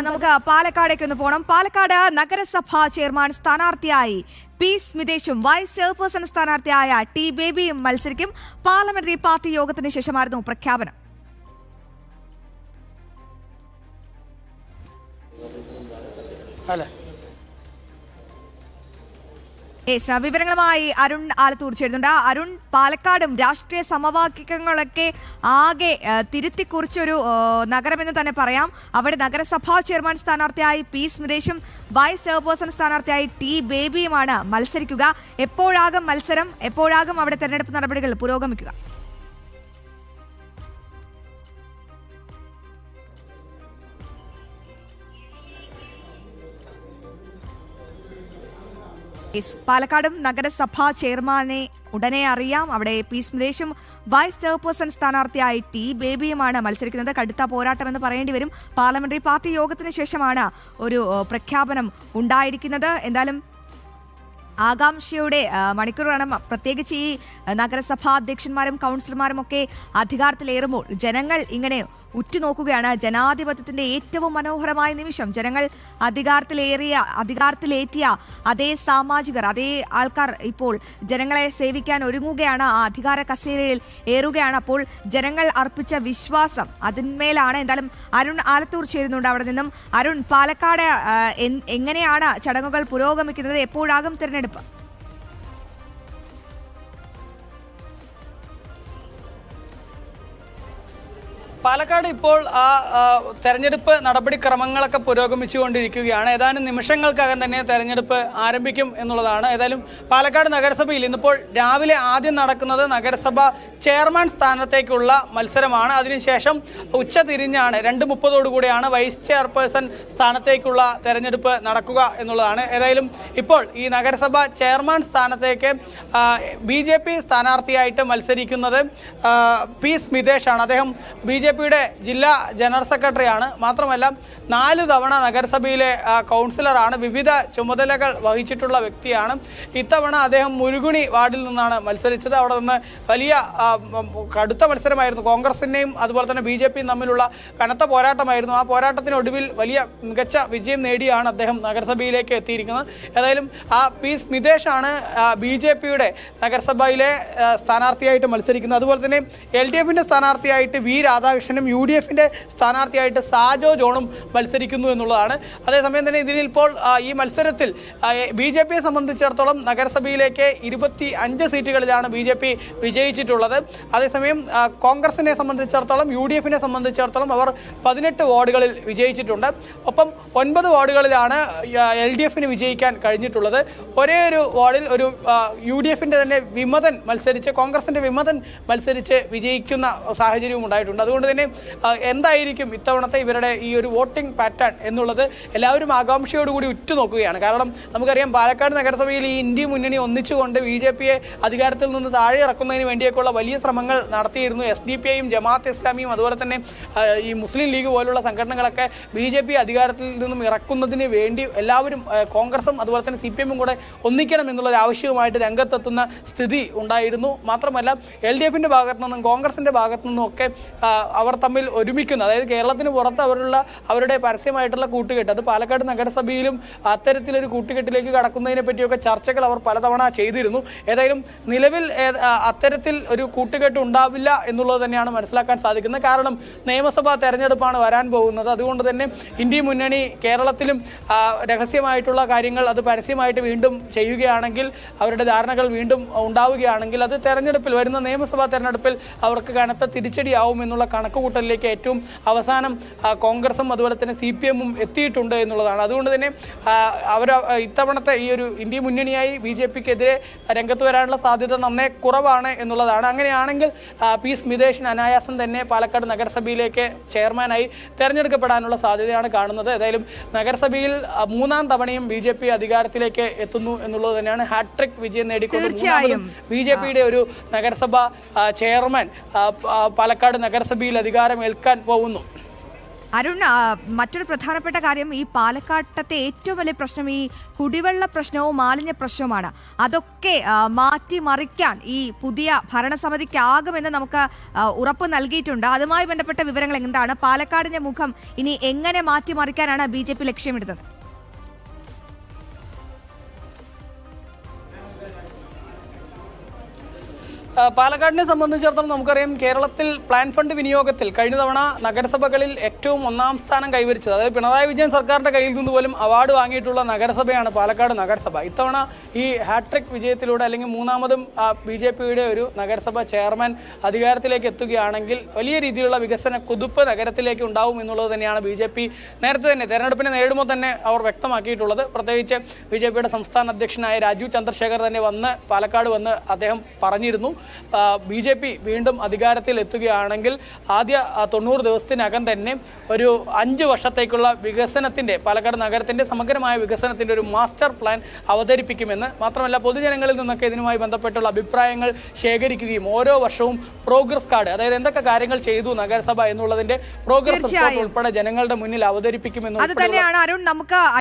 നമുക്ക് പാലക്കാടേക്ക് ഒന്ന് പോകണം. പാലക്കാട് നഗരസഭാ ചെയർമാൻ സ്ഥാനാർത്ഥിയായി പി സ്മിതേഷും വൈസ് ചെയർപേഴ്സൺ സ്ഥാനാർത്ഥിയായ ടി ബേബിയും മത്സരിക്കും. പാർലമെന്ററി പാർട്ടി യോഗത്തിന് ശേഷമായിരുന്നു പ്രഖ്യാപനം. വിവരങ്ങളുമായി അരുൺ ആലത്തൂർ ചേരുന്നുണ്ട്. അരുൺ, പാലക്കാടും രാഷ്ട്രീയ സമവാക്യങ്ങളൊക്കെ ആകെ തിരുത്തിക്കുറിച്ചൊരു നഗരമെന്ന് തന്നെ പറയാം. അവിടെ നഗരസഭാ ചെയർമാൻ സ്ഥാനാർത്ഥിയായി പി സ്മിതേഷും വൈസ് ചെയർപേഴ്സൺ സ്ഥാനാർത്ഥിയായി ടി ബേബിയുമാണ് മത്സരിക്കുക. എപ്പോഴാകും മത്സരം? എപ്പോഴാകും അവിടെ തെരഞ്ഞെടുപ്പ് നടപടികൾ പുരോഗമിക്കുക? പാലക്കാടും നഗരസഭാ ചെയർമാനെ ഉടനെ അറിയാം. അവിടെ പി സ്മിതേഷും വൈസ് ചെയർപേഴ്സൺ സ്ഥാനാർത്ഥിയായി ടി ബേബിയുമാണ് മത്സരിക്കുന്നത്. കടുത്ത പോരാട്ടമെന്ന് പറയേണ്ടി വരും. പാർലമെന്ററി പാർട്ടി യോഗത്തിന് ശേഷമാണ് ഒരു പ്രഖ്യാപനം ഉണ്ടായിരിക്കുന്നത്. എന്തായാലും ആകാംക്ഷയുടെ മണിക്കൂറാണ്. പ്രത്യേകിച്ച് ഈ നഗരസഭാ അധ്യക്ഷന്മാരും കൗൺസിലർമാരും ഒക്കെ അധികാരത്തിലേറുമ്പോൾ ജനങ്ങൾ ഇങ്ങനെ ഉറ്റുനോക്കുകയാണ്. ജനാധിപത്യത്തിന്റെ ഏറ്റവും മനോഹരമായ നിമിഷം. ജനങ്ങൾ അധികാരത്തിലേറ്റിയ അതേ സാമാജികർ, അതേ ആൾക്കാർ ഇപ്പോൾ ജനങ്ങളെ സേവിക്കാൻ ഒരുങ്ങുകയാണ്, ആ അധികാര കസേരയിൽ ഏറുകയാണ്. അപ്പോൾ ജനങ്ങൾ അർപ്പിച്ച വിശ്വാസം അതിന്മേലാണ്. എന്തായാലും അരുൺ ആലത്തൂർ ചേരുന്നുണ്ട് അവിടെ നിന്നും. അരുൺ, പാലക്കാട് എങ്ങനെയാണ് ചടങ്ങുകൾ പുരോഗമിക്കുന്നത്? എപ്പോഴാകും തിരഞ്ഞെടുപ്പ്? പാലക്കാട് ഇപ്പോൾ തെരഞ്ഞെടുപ്പ് നടപടിക്രമങ്ങളൊക്കെ പുരോഗമിച്ചുകൊണ്ടിരിക്കുകയാണ്. ഏതാനും നിമിഷങ്ങൾക്കകം തന്നെ തെരഞ്ഞെടുപ്പ് ആരംഭിക്കും എന്നുള്ളതാണ്. ഏതായാലും പാലക്കാട് നഗരസഭയിൽ ഇന്നിപ്പോൾ രാവിലെ ആദ്യം നടക്കുന്നത് നഗരസഭ ചെയർമാൻ സ്ഥാനത്തേക്കുള്ള മത്സരമാണ്. അതിനുശേഷം ഉച്ചതിരിഞ്ഞാണ് 2:30 വൈസ് ചെയർപേഴ്സൺ സ്ഥാനത്തേക്കുള്ള തെരഞ്ഞെടുപ്പ് നടക്കുക എന്നുള്ളതാണ്. ഏതായാലും ഇപ്പോൾ ഈ നഗരസഭ ചെയർമാൻ സ്ഥാനത്തേക്ക് BJP സ്ഥാനാർത്ഥിയായിട്ട് മത്സരിക്കുന്നത് പി സ്മിതേഷാണ്. അദ്ദേഹം BJPയുടെ ജില്ലാ ജനറൽ സെക്രട്ടറിയാണ്. മാത്രമല്ല 4 തവണ നഗരസഭയിലെ കൗൺസിലറാണ്. വിവിധ ചുമതലകൾ വഹിച്ചിട്ടുള്ള വ്യക്തിയാണ്. ഇത്തവണ അദ്ദേഹം മുരുകുണി വാർഡിൽ നിന്നാണ് മത്സരിച്ചത്. അവിടെ നിന്ന് വലിയ കടുത്ത മത്സരമായിരുന്നു. കോൺഗ്രസിൻ്റെയും അതുപോലെ തന്നെ BJPയും തമ്മിലുള്ള കനത്ത പോരാട്ടമായിരുന്നു. ആ പോരാട്ടത്തിനൊടുവിൽ വലിയ മികച്ച വിജയം നേടിയാണ് അദ്ദേഹം നഗരസഭയിലേക്ക് എത്തിയിരിക്കുന്നത്. ഏതായാലും പി സ്മിതേഷാണ് BJPയുടെ നഗരസഭയിലെ സ്ഥാനാർത്ഥിയായിട്ട് മത്സരിക്കുന്നത്. അതുപോലെ തന്നെ LDFിൻ്റെ സ്ഥാനാർത്ഥിയായിട്ട് വി രാധാകൃഷ്ണനും UDFിൻ്റെ സ്ഥാനാർത്ഥിയായിട്ട് സാജോ ജോണും മത്സരിക്കുന്നു എന്നുള്ളതാണ്. അതേസമയം തന്നെ ഇതിനിപ്പോൾ ഈ മത്സരത്തിൽ BJPയെ സംബന്ധിച്ചിടത്തോളം നഗരസഭയിലേക്ക് 25 സീറ്റുകളിലാണ് BJP വിജയിച്ചിട്ടുള്ളത്. അതേസമയം കോൺഗ്രസിനെ സംബന്ധിച്ചിടത്തോളം UDFിനെ സംബന്ധിച്ചിടത്തോളം അവർ 18 വാർഡുകളിൽ വിജയിച്ചിട്ടുണ്ട്. ഒപ്പം 9 വാർഡുകളിലാണ് LDFിന് വിജയിക്കാൻ കഴിഞ്ഞിട്ടുള്ളത്. ഒരേ ഒരു വാർഡിൽ ഒരു UDFിൻ്റെ തന്നെ വിമതൻ മത്സരിച്ച്, കോൺഗ്രസിൻ്റെ വിമതൻ മത്സരിച്ച് വിജയിക്കുന്ന സാഹചര്യവും ഉണ്ടായിട്ടുണ്ട്. അതുകൊണ്ട് തന്നെ എന്തായിരിക്കും ഇത്തവണത്തെ ഇവരുടെ ഈ ഒരു വോട്ടിംഗ് പാറ്റേൺ എന്നുള്ളത് എല്ലാവരും ആകാംക്ഷയോടുകൂടി ഉറ്റുനോക്കുകയാണ്. കാരണം നമുക്കറിയാം പാലക്കാട് നഗരസഭയിൽ ഈ ഇന്ത്യ മുന്നണി ഒന്നിച്ചുകൊണ്ട് BJPയെ അധികാരത്തിൽ നിന്ന് താഴെ ഇറക്കുന്നതിന് വേണ്ടിയൊക്കെയുള്ള വലിയ ശ്രമങ്ങൾ നടത്തിയിരുന്നു. SDPIയും ജമാഅത്ത് ഇസ്ലാമിയും അതുപോലെ തന്നെ ഈ മുസ്ലിം ലീഗ് പോലുള്ള സംഘടനകളൊക്കെ BJP അധികാരത്തിൽ നിന്നും ഇറക്കുന്നതിന് വേണ്ടി എല്ലാവരും കോൺഗ്രസും അതുപോലെ തന്നെ CPMും കൂടെ ഒന്നിക്കണം എന്നുള്ളൊരു ആവശ്യവുമായിട്ട് രംഗത്തെത്തുന്ന സ്ഥിതി ഉണ്ടായിരുന്നു. മാത്രമല്ല LDFിൻ്റെ ഭാഗത്തു നിന്നും കോൺഗ്രസിൻ്റെ ഭാഗത്തു നിന്നും ഒക്കെ അവർ തമ്മിൽ ഒരുമിക്കുന്ന, അതായത് കേരളത്തിന് പുറത്ത് അവരുടെ പരസ്യമായിട്ടുള്ള കൂട്ടുകെട്ട്, അത് പാലക്കാട് നഗരസഭയിലും അത്തരത്തിലൊരു കൂട്ടുകെട്ടിലേക്ക് കടക്കുന്നതിനെ പറ്റിയൊക്കെ ചർച്ചകൾ അവർ പലതവണ ചെയ്തിരുന്നു. ഏതായാലും നിലവിൽ അത്തരത്തിൽ ഒരു കൂട്ടുകെട്ട് ഉണ്ടാവില്ല എന്നുള്ളത് തന്നെയാണ് മനസ്സിലാക്കാൻ സാധിക്കുന്നത്. കാരണം നിയമസഭാ തെരഞ്ഞെടുപ്പാണ് വരാൻ പോകുന്നത്. അതുകൊണ്ട് തന്നെ ഇന്ത്യ മുന്നണി കേരളത്തിലും രഹസ്യമായിട്ടുള്ള കാര്യങ്ങൾ അത് പരസ്യമായിട്ട് വീണ്ടും ചെയ്യുകയാണെങ്കിൽ, അവരുടെ ധാരണകൾ വീണ്ടും ഉണ്ടാവുകയാണെങ്കിൽ അത് തെരഞ്ഞെടുപ്പിൽ, വരുന്ന നിയമസഭാ തെരഞ്ഞെടുപ്പിൽ അവർക്ക് കനത്ത തിരിച്ചടിയാവും എന്നുള്ള കണക്കുകൂട്ടലിലേക്ക് ഏറ്റവും അവസാനം കോൺഗ്രസും അതുപോലെ തന്നെ CPMും എത്തിയിട്ടുണ്ട് എന്നുള്ളതാണ്. അതുകൊണ്ട് തന്നെ ഇത്തവണത്തെ ഈ ഒരു ഇന്ത്യ മുന്നണിയായി BJPക്കെതിരെ രംഗത്ത് വരാനുള്ള സാധ്യത നന്നേ കുറവാണ് എന്നുള്ളതാണ്. അങ്ങനെയാണെങ്കിൽ പി സ്മിതേഷിന് അനായാസം തന്നെ പാലക്കാട് നഗരസഭയിലേക്ക് ചെയർമാനായി തെരഞ്ഞെടുക്കപ്പെടാനുള്ള സാധ്യതയാണ് കാണുന്നത്. ഏതായാലും നഗരസഭയിൽ 3ാം തവണയും BJP അധികാരത്തിലേക്ക് എത്തുന്നു എന്നുള്ളത് തന്നെയാണ്. ഹാട്രിക് വിജയം നേടിക്കൊണ്ട് BJPയുടെ ഒരു നഗരസഭ ചെയർമാൻ പാലക്കാട് നഗരസഭയിൽ അധികാരം ഏൽക്കാൻ പോകുന്നു. അരുൺ, മറ്റൊരു പ്രധാനപ്പെട്ട കാര്യം, ഈ പാലക്കാട്ടത്തെ ഏറ്റവും വലിയ പ്രശ്നം ഈ കുടിവെള്ള പ്രശ്നവും മാലിന്യ പ്രശ്നവുമാണ്. അതൊക്കെ മാറ്റിമറിക്കാൻ ഈ പുതിയ ഭരണസമിതിക്കാകുമെന്ന് നമുക്ക് ഉറപ്പ് നൽകിയിട്ടുണ്ട്. അതുമായി ബന്ധപ്പെട്ട വിവരങ്ങൾ എന്താണ്? പാലക്കാടിന്റെ മുഖം ഇനി എങ്ങനെ മാറ്റിമറിക്കാനാണ് BJP ലക്ഷ്യമിടുന്നത്? പാലക്കാടിനെ സംബന്ധിച്ചിടത്തോളം നമുക്കറിയാം, കേരളത്തിൽ പ്ലാൻ ഫണ്ട് വിനിയോഗത്തിൽ കഴിഞ്ഞ തവണ നഗരസഭകളിൽ ഏറ്റവും ഒന്നാം സ്ഥാനം കൈവരിച്ചത്, അതായത് പിണറായി വിജയൻ സർക്കാരിന്റെ കയ്യിൽ നിന്ന് പോലും അവാർഡ് വാങ്ങിയിട്ടുള്ള നഗരസഭയാണ് പാലക്കാട് നഗരസഭ. ഇത്തവണ ഈ ഹാട്രിക് വിജയത്തിലൂടെ അല്ലെങ്കിൽ മൂന്നാമതും BJPയുടെ ഒരു നഗരസഭ ചെയർമാൻ അധികാരത്തിലേക്ക് എത്തുകയാണെങ്കിൽ വലിയ രീതിയിലുള്ള വികസന കുതിപ്പ് നഗരത്തിലേക്ക് ഉണ്ടാവും എന്നുള്ളത് തന്നെയാണ് BJP നേരത്തെ തന്നെ തെരഞ്ഞെടുപ്പിനെ നേരിടുമ്പോൾ തന്നെ അവർ വ്യക്തമാക്കിയിട്ടുള്ളത്. പ്രത്യേകിച്ച് BJPയുടെ സംസ്ഥാന അധ്യക്ഷനായ രാജീവ് ചന്ദ്രശേഖർ തന്നെ പാലക്കാട് വന്ന് അദ്ദേഹം പറഞ്ഞിരുന്നു, BJP വീണ്ടും അധികാരത്തിൽ എത്തുകയാണെങ്കിൽ ആദ്യ 90 ദിവസത്തിനകം തന്നെ ഒരു 5 വർഷത്തേക്കുള്ള വികസനത്തിന്റെ, പാലക്കാട് നഗരത്തിന്റെ സമഗ്രമായ വികസനത്തിന്റെ ഒരു മാസ്റ്റർ പ്ലാൻ അവതരിപ്പിക്കുമെന്ന്, മാത്രമല്ല പൊതുജനങ്ങളിൽ നിന്നൊക്കെ ഇതിനുമായി ബന്ധപ്പെട്ടുള്ള അഭിപ്രായങ്ങൾ ശേഖരിക്കുകയും ഓരോ വർഷവും പ്രോഗ്രസ് കാർഡ്, അതായത് എന്തൊക്കെ കാര്യങ്ങൾ ചെയ്തു നഗരസഭ എന്നുള്ളതിന്റെ പ്രോഗ്രസ് റിപ്പോർട്ട് ഉൾപ്പെടെ ജനങ്ങളുടെ മുന്നിൽ അവതരിപ്പിക്കുമെന്ന് അത് തന്നെയാണ് അരുൺ നമുക്ക്